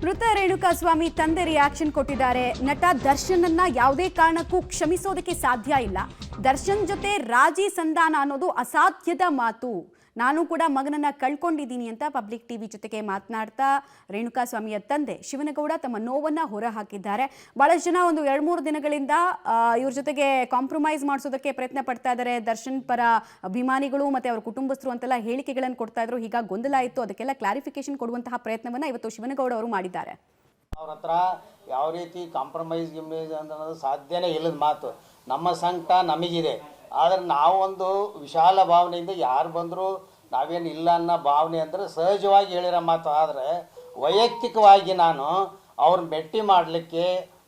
ಮೃತ ರೇಣುಕಾಸ್ವಾಮಿ ತಂದೆ ರಿಯಾಕ್ಷನ್ ಕೊಟ್ಟಿದ್ದಾರೆ. ನಟ ದರ್ಶನನ್ನ ಯಾವುದೇ ಕಾರಣಕ್ಕೂ ಕ್ಷಮಿಸೋದಕ್ಕೆ ಸಾಧ್ಯ ಇಲ್ಲ. ದರ್ಶನ್ ಜೊತೆ ರಾಜಿ ಸಂಧಾನ ಅನ್ನೋದು ಅಸಾಧ್ಯದ ಮಾತು. ನಾನು ಕೂಡ ಮಗನನ್ನ ಕಳ್ಕೊಂಡಿದ್ದೀನಿ ಅಂತ ಪಬ್ಲಿಕ್ ಟಿವಿ ಜೊತೆಗೆ ಮಾತನಾಡ್ತಾ ರೇಣುಕಾಸ್ವಾಮಿಯ ತಂದೆ ಶಿವನಗೌಡ ತಮ್ಮ ನೋವನ್ನ ಹೊರ ಹಾಕಿದ್ದಾರೆ. ಬಹಳಷ್ಟು ಜನ ಒಂದು 2-3 ದಿನಗಳಿಂದ ಇವ್ರ ಜೊತೆಗೆ ಕಾಂಪ್ರಮೈಸ್ ಮಾಡಿಸೋದಕ್ಕೆ ಪ್ರಯತ್ನ ಪಡ್ತಾ ಇದ್ದಾರೆ. ದರ್ಶನ್ ಪರ ಅಭಿಮಾನಿಗಳು ಮತ್ತೆ ಅವರ ಕುಟುಂಬಸ್ಥರು ಅಂತೆಲ್ಲ ಹೇಳಿಕೆಗಳನ್ನು ಕೊಡ್ತಾ ಇದ್ರು. ಹೀಗಾಗಿ ಗೊಂದಲ ಆಯಿತು. ಅದಕ್ಕೆಲ್ಲ ಕ್ಲಾರಿಫಿಕೇಶನ್ ಕೊಡುವಂತಹ ಪ್ರಯತ್ನವನ್ನ ಇವತ್ತು ಶಿವನಗೌಡ ಅವರು ಮಾಡಿದ್ದಾರೆ. ಅವ್ರ ಹತ್ರ ಯಾವ ರೀತಿ ಕಾಂಪ್ರಮೈಸ್ ಅನ್ನೋದು ಸಾಧ್ಯನೇ ಇಲ್ಲದ ಮಾತು. ನಮ್ಮ ಸಂಕಟ ನಮಗಿದೆ, ಆದರೆ ನಾವೊಂದು ವಿಶಾಲ ಭಾವನೆಯಿಂದ ಯಾರು ಬಂದರೂ ನಾವೇನು ಇಲ್ಲ ಅನ್ನೋ ಭಾವನೆ ಅಂದರೆ ಸಹಜವಾಗಿ ಹೇಳಿರೋ ಮಾತು. ಆದರೆ ವೈಯಕ್ತಿಕವಾಗಿ ನಾನು ಅವ್ರನ್ನ ಭೇಟಿ ಮಾಡಲಿಕ್ಕೆ,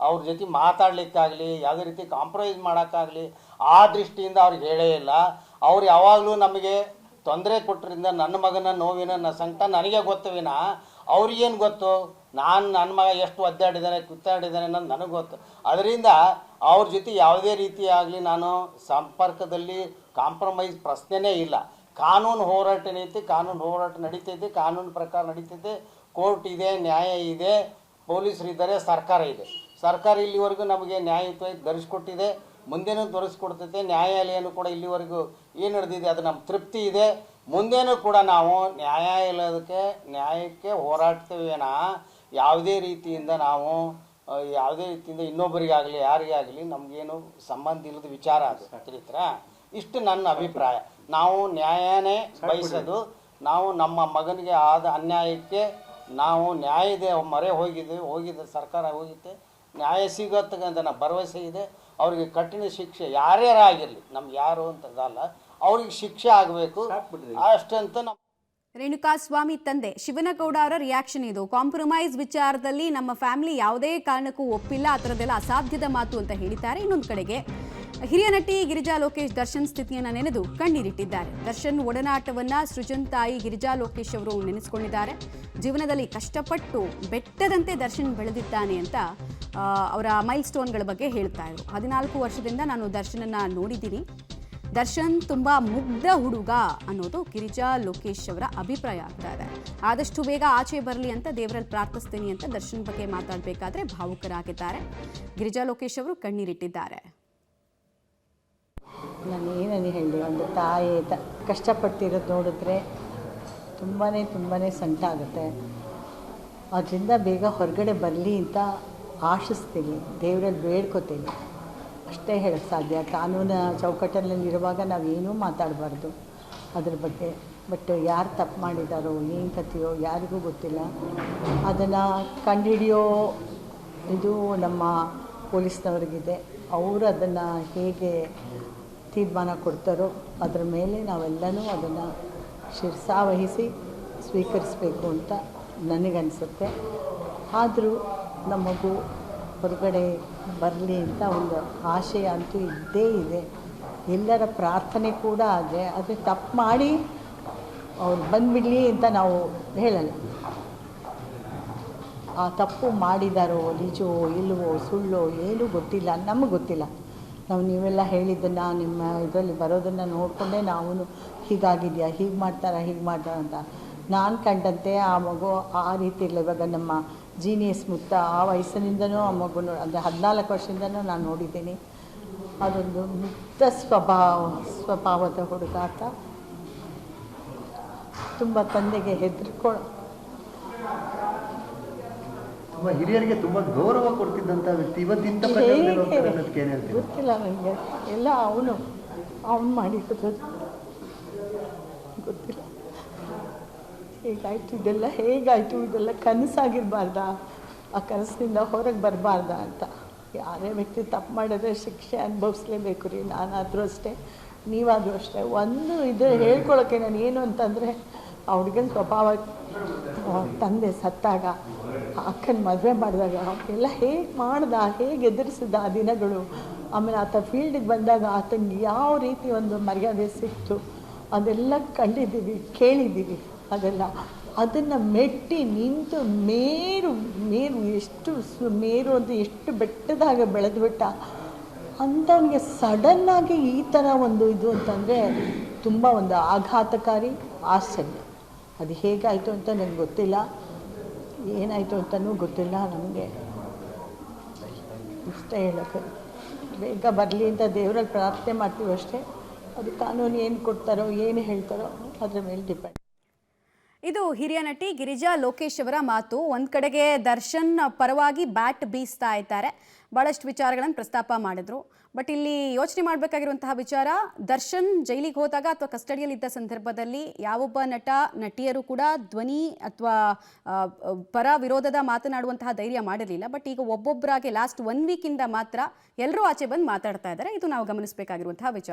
ಅವ್ರ ಜೊತೆ ಮಾತಾಡಲಿಕ್ಕಾಗಲಿ, ಯಾವುದೇ ರೀತಿ ಕಾಂಪ್ರಮೈಸ್ ಮಾಡೋಕ್ಕಾಗಲಿ ಆ ದೃಷ್ಟಿಯಿಂದ ಅವ್ರಿಗೆ ಹೇಳೇ ಇಲ್ಲ. ಅವ್ರು ಯಾವಾಗಲೂ ನಮಗೆ ತೊಂದರೆ ಕೊಟ್ಟರಿಂದ ನನ್ನ ಮಗನ ನೋವಿನ ಸಂಕಟ ನನಗೆ ಗೊತ್ತವಿನ ಅವ್ರಿಗೇನು ಗೊತ್ತು? ನನ್ನ ಮಗ ಎಷ್ಟು ಒದ್ದಾಡಿದ್ದಾನೆ ಕಿತ್ತಾಡಿದ್ದಾನೆ ಅನ್ನೋದು ನನಗೆ ಗೊತ್ತು. ಅದರಿಂದ ಅವ್ರ ಜೊತೆ ಯಾವುದೇ ರೀತಿಯಾಗಲಿ ನಾನು ಸಂಪರ್ಕದಲ್ಲಿ ಕಾಂಪ್ರಮೈಸ್ ಪ್ರಶ್ನೆನೇ ಇಲ್ಲ. ಕಾನೂನು ಹೋರಾಟ ನಡೀತೈತೆ, ಕಾನೂನು ಪ್ರಕಾರ ನಡೀತೈತೆ. ಕೋರ್ಟ್ ಇದೆ, ನ್ಯಾಯ ಇದೆ, ಪೊಲೀಸರಿದ್ದಾರೆ, ಸರ್ಕಾರ ಇದೆ. ಸರ್ಕಾರ ಇಲ್ಲಿವರೆಗೂ ನಮಗೆ ನ್ಯಾಯಯುತವಾಗಿ ಧರಿಸ್ಕೊಟ್ಟಿದೆ, ಮುಂದೇನೂ ತೋರಿಸ್ಕೊಡ್ತೈತೆ. ನ್ಯಾಯಾಲಯನೂ ಕೂಡ ಇಲ್ಲಿವರೆಗೂ ಏನು ನಡೆದಿದೆ ಅದು ನಮ್ಮ ತೃಪ್ತಿ ಇದೆ. ಮುಂದೇನೂ ಕೂಡ ನಾವು ನ್ಯಾಯಕ್ಕೆ ಹೋರಾಡ್ತೇವೇನ ಯಾವುದೇ ರೀತಿಯಿಂದ ಇನ್ನೊಬ್ಬರಿಗಾಗಲಿ ಯಾರಿಗಾಗಲಿ ನಮಗೇನು ಸಂಬಂಧ ಇಲ್ಲದ ವಿಚಾರ ಅದು ತಿಳಿತ್ರ. ಇಷ್ಟು ನನ್ನ ಅಭಿಪ್ರಾಯ. ನಾವು ನ್ಯಾಯನೇ ಬಯಸೋದು. ನಾವು ನಮ್ಮ ಮಗನಿಗೆ ಆದ ಅನ್ಯಾಯಕ್ಕೆ ನಾವು ನ್ಯಾಯದ ಮೊರೆ ಹೋಗಿದೆ ಸರ್ಕಾರ ಹೋಗಿತ್ತೆ, ನ್ಯಾಯ ಸಿಗತ್ತಂತ ನಮ್ಮ ಭರವಸೆ ಇದೆ. ಅವ್ರಿಗೆ ಕಠಿಣ ಶಿಕ್ಷೆ ಯಾರ್ಯಾರಾಗಿರಲಿ, ನಮ್ಗೆ ಯಾರು ಅಂತದಲ್ಲ, ಅವ್ರಿಗೆ ಶಿಕ್ಷೆ ಆಗಬೇಕು ಅಷ್ಟಂತ ನಮ್ಮ ರೇಣುಕಾಸ್ವಾಮಿ ತಂದೆ ಶಿವನಗೌಡ ಅವರ ರಿಯಾಕ್ಷನ್ ಇದು. ಕಾಂಪ್ರಮೈಸ್ ವಿಚಾರದಲ್ಲಿ ನಮ್ಮ ಫ್ಯಾಮಿಲಿ ಯಾವುದೇ ಕಾರಣಕ್ಕೂ ಒಪ್ಪಿಲ್ಲ, ಆ ಥರದ್ದೆಲ್ಲ ಅಸಾಧ್ಯದ ಮಾತು ಅಂತ ಹೇಳಿದ್ದಾರೆ. ಇನ್ನೊಂದು ಕಡೆಗೆ ಹಿರಿಯ ನಟಿ ಗಿರಿಜಾ ಲೋಕೇಶ್ ದರ್ಶನ್ ಸ್ಥಿತಿಯನ್ನು ನೆನೆದು ಕಣ್ಣೀರಿಟ್ಟಿದ್ದಾರೆ. ದರ್ಶನ್ ಒಡನಾಟವನ್ನ ಸೃಜನ್ ತಾಯಿ ಗಿರಿಜಾ ಲೋಕೇಶ್ ಅವರು ನೆನೆಸ್ಕೊಂಡಿದ್ದಾರೆ. ಜೀವನದಲ್ಲಿ ಕಷ್ಟಪಟ್ಟು ಬೆಟ್ಟದಂತೆ ದರ್ಶನ್ ಬೆಳೆದಿದ್ದಾನೆ ಅಂತ ಅವರ ಮೈಲ್ ಸ್ಟೋನ್ಗಳ ಬಗ್ಗೆ ಹೇಳ್ತಾ ಇದ್ರು. 14 ವರ್ಷದಿಂದ ನಾನು ದರ್ಶನನ್ನ ನೋಡಿದ್ದೀನಿ. ದರ್ಶನ್ ತುಂಬಾ ಮುಗ್ಧ ಹುಡುಗ ಅನ್ನೋದು ಗಿರಿಜಾ ಲೋಕೇಶ್ ಅವರ ಅಭಿಪ್ರಾಯ ಆಗ್ತಾ ಇದೆ. ಆದಷ್ಟು ಬೇಗ ಆಚೆ ಬರಲಿ ಅಂತ ದೇವರಲ್ಲಿ ಪ್ರಾರ್ಥಿಸ್ತೀನಿ ಅಂತ ದರ್ಶನ್ ಬಗ್ಗೆ ಮಾತಾಡಬೇಕಾದ್ರೆ ಭಾವುಕರಾಗಿದ್ದಾರೆ. ಗಿರಿಜಾ ಲೋಕೇಶ್ ಅವರು ಕಣ್ಣೀರಿಟ್ಟಿದ್ದಾರೆ. ನಾನು ಏನನ್ನು ಹೇಳಿ, ಒಂದು ತಾಯಿ ಕಷ್ಟಪಡ್ತಿರೋದು ನೋಡಿದ್ರೆ ತುಂಬಾ ಸಂಕಟ ಆಗುತ್ತೆ. ಅದರಿಂದ ಬೇಗ ಹೊರಗಡೆ ಬರಲಿ ಅಂತ ಆಶಿಸ್ತೀನಿ, ದೇವರಲ್ಲಿ ಬೇಡ್ಕೋತೀನಿ. ಅಷ್ಟೇ ಹೇಳಕ್ಕೆ ಸಾಧ್ಯ. ಕಾನೂನು ಚೌಕಟ್ಟಲ್ಲಿರುವಾಗ ನಾವೇನೂ ಮಾತಾಡಬಾರ್ದು ಅದ್ರ ಬಗ್ಗೆ. ಬಟ್ ಯಾರು ತಪ್ಪು ಮಾಡಿದಾರೋ ಏನು ಕಥೆಯೋ ಯಾರಿಗೂ ಗೊತ್ತಿಲ್ಲ. ಅದನ್ನು ಕಂಡುಹಿಡಿಯೋ ಇದು ನಮ್ಮ ಪೊಲೀಸ್ನವ್ರಿಗಿದೆ. ಅವರು ಅದನ್ನು ಹೇಗೆ ತೀರ್ಮಾನ ಕೊಡ್ತಾರೋ ಅದರ ಮೇಲೆ ನಾವೆಲ್ಲನೂ ಅದನ್ನು ಶಿರಸಾವಹಿಸಿ ಸ್ವೀಕರಿಸಬೇಕು ಅಂತ ನನಗನ್ಸುತ್ತೆ. ಆದರೂ ನಮ್ಮ ಮಗು ಹೊರಗಡೆ ಬರಲಿ ಅಂತ ಒಂದು ಆಶಯ ಅಂತೂ ಇದ್ದೇ ಇದೆ. ಎಲ್ಲರ ಪ್ರಾರ್ಥನೆ ಕೂಡ ಆದರೆ ತಪ್ಪು ಮಾಡಿ ಅವ್ರು ಬಂದುಬಿಡಲಿ ಅಂತ ನಾವು ಹೇಳಲ್ಲ. ಆ ತಪ್ಪು ಮಾಡಿದಾರೋ ನಿಜವೋ ಇಲ್ವೋ ಸುಳ್ಳೋ ಏನೂ ಗೊತ್ತಿಲ್ಲ, ನಮಗೆ ಗೊತ್ತಿಲ್ಲ. ನೀವೆಲ್ಲ ಹೇಳಿದ್ದನ್ನು ನಿಮ್ಮ ಇದರಲ್ಲಿ ಬರೋದನ್ನು ನೋಡಿಕೊಂಡೇ ನಾವು ಹೀಗಾಗಿದೆಯಾ, ಹೀಗೆ ಮಾಡ್ತಾರೆ ಅಂತ ನಾನು ಕಂಡಂತೆ ಆ ಮಗು ಆ ರೀತಿ ಇಲ್ಲ. ಇವಾಗ ನಮ್ಮ ಜೀನಿಯಸ್ ಮುಕ್ತ ಆ ವಯಸ್ಸಿನಿಂದನೂ ಆ ಮಗುನು ಅಂದರೆ 14 ವರ್ಷದಿಂದನೂ ನಾನು ನೋಡಿದ್ದೀನಿ. ಅದೊಂದು ಮುಕ್ತ ಸ್ವಭಾವದ ಹುಡುಗಾಟ. ತುಂಬ ತಂದೆಗೆ ಹಿರಿಯರಿಗೆ ತುಂಬ ಗೌರವ ಕೊಡ್ತಿದ್ದಂಥ ವ್ಯಕ್ತಿ ಇವತ್ತಿಂತ ಗೊತ್ತಿಲ್ಲ ನನಗೆ. ಎಲ್ಲ ಅವನು ಮಾಡಿರೋದು ಗೊತ್ತಿಲ್ಲ. ಹೇಗಾಯಿತು ಇದೆಲ್ಲ ಕನಸಾಗಿರಬಾರ್ದಾ? ಆ ಕನಸಿನಿಂದ ಹೊರಗೆ ಬರಬಾರ್ದಾ ಅಂತ. ಯಾರೇ ವ್ಯಕ್ತಿ ತಪ್ಪು ಮಾಡಿದ್ರೆ ಶಿಕ್ಷೆ ಅನುಭವಿಸ್ಲೇಬೇಕು ರೀ. ನಾನಾದರೂ ಅಷ್ಟೇ, ನೀವಾದರೂ ಅಷ್ಟೇ. ಒಂದು ಇದು ಹೇಳ್ಕೊಳ್ಳೋಕ್ಕೆ ನಾನು ಏನು ಅಂತಂದರೆ, ಆ ಹುಡುಗನ ಸ್ವಭಾವ ತಂದೆ ಸತ್ತಾಗ, ಅಕ್ಕನ ಮದುವೆ ಮಾಡಿದಾಗ ಎಲ್ಲ ಹೇಗೆ ಎದುರಿಸಿದ ಆ ದಿನಗಳು. ಆಮೇಲೆ ಆತ ಫೀಲ್ಡಿಗೆ ಬಂದಾಗ ಆತನಿಗೆ ಯಾವ ರೀತಿ ಒಂದು ಮರ್ಯಾದೆ ಸಿಕ್ತು ಅದೆಲ್ಲ ಕಂಡಿದ್ದೀವಿ, ಕೇಳಿದ್ದೀವಿ. ಅದನ್ನು ಮೆಟ್ಟಿ ನಿಂತು ಮೇರು ಎಷ್ಟು ಬೆಟ್ಟದಾಗ ಬೆಳೆದ್ಬಿಟ್ಟ ಅಂಥವನಿಗೆ ಸಡನ್ನಾಗಿ ಈ ಥರ ಒಂದು ಇದು ಅಂತಂದರೆ ತುಂಬ ಒಂದು ಆಘಾತಕಾರಿ, ಆಶ್ಚರ್ಯ. ಅದು ಹೇಗಾಯಿತು ಅಂತ ನನಗೆ ಗೊತ್ತಿಲ್ಲ. ಏನಾಯಿತು ಅಂತಲೂ ಗೊತ್ತಿಲ್ಲ ನಮಗೆ. ಇಷ್ಟ ಹೇಳೋಕ್ಕೆ ಬೇಗ ಬರಲಿ ಅಂತ ದೇವರಲ್ಲಿ ಪ್ರಾರ್ಥನೆ ಮಾಡ್ತೀವಿ ಅಷ್ಟೇ. ಅದು ಕಾನೂನು ಏನು ಕೊಡ್ತಾರೋ ಏನು ಹೇಳ್ತಾರೋ ಅದ್ರ ಮೇಲೆ ಡಿಪೆಂಡ್. ಇದು ಹಿರಿಯ ನಟಿ ಗಿರಿಜಾ ಲೋಕೇಶ್ ಅವರ ಮಾತು. ಒಂದು ಕಡೆಗೆ ದರ್ಶನ್ ಪರವಾಗಿ ಬ್ಯಾಟ್ ಬೀಸ್ತಾ ಇದ್ದಾರೆ, ಭಾಳಷ್ಟು ವಿಚಾರಗಳನ್ನು ಪ್ರಸ್ತಾಪ ಮಾಡಿದ್ರು. ಬಟ್ ಇಲ್ಲಿ ಯೋಚನೆ ಮಾಡಬೇಕಾಗಿರುವಂತಹ ವಿಚಾರ, ದರ್ಶನ್ ಜೈಲಿಗೆ ಹೋದಾಗ ಅಥವಾ ಕಸ್ಟಡಿಯಲ್ಲಿದ್ದ ಸಂದರ್ಭದಲ್ಲಿ ಯಾವೊಬ್ಬ ನಟ ನಟಿಯರು ಕೂಡ ಧ್ವನಿ ಅಥವಾ ಪರ ವಿರೋಧದ ಮಾತನಾಡುವಂತಹ ಧೈರ್ಯ ಮಾಡಿರಲಿಲ್ಲ. ಬಟ್ ಈಗ ಒಬ್ಬೊಬ್ಬರಾಗಿ ಲಾಸ್ಟ್ 1 ವೀಕಿಂದ ಮಾತ್ರ ಎಲ್ಲರೂ ಆಚೆ ಬಂದು ಮಾತಾಡ್ತಾ ಇದ್ದಾರೆ. ಇದು ನಾವು ಗಮನಿಸಬೇಕಾಗಿರುವಂತಹ ವಿಚಾರ.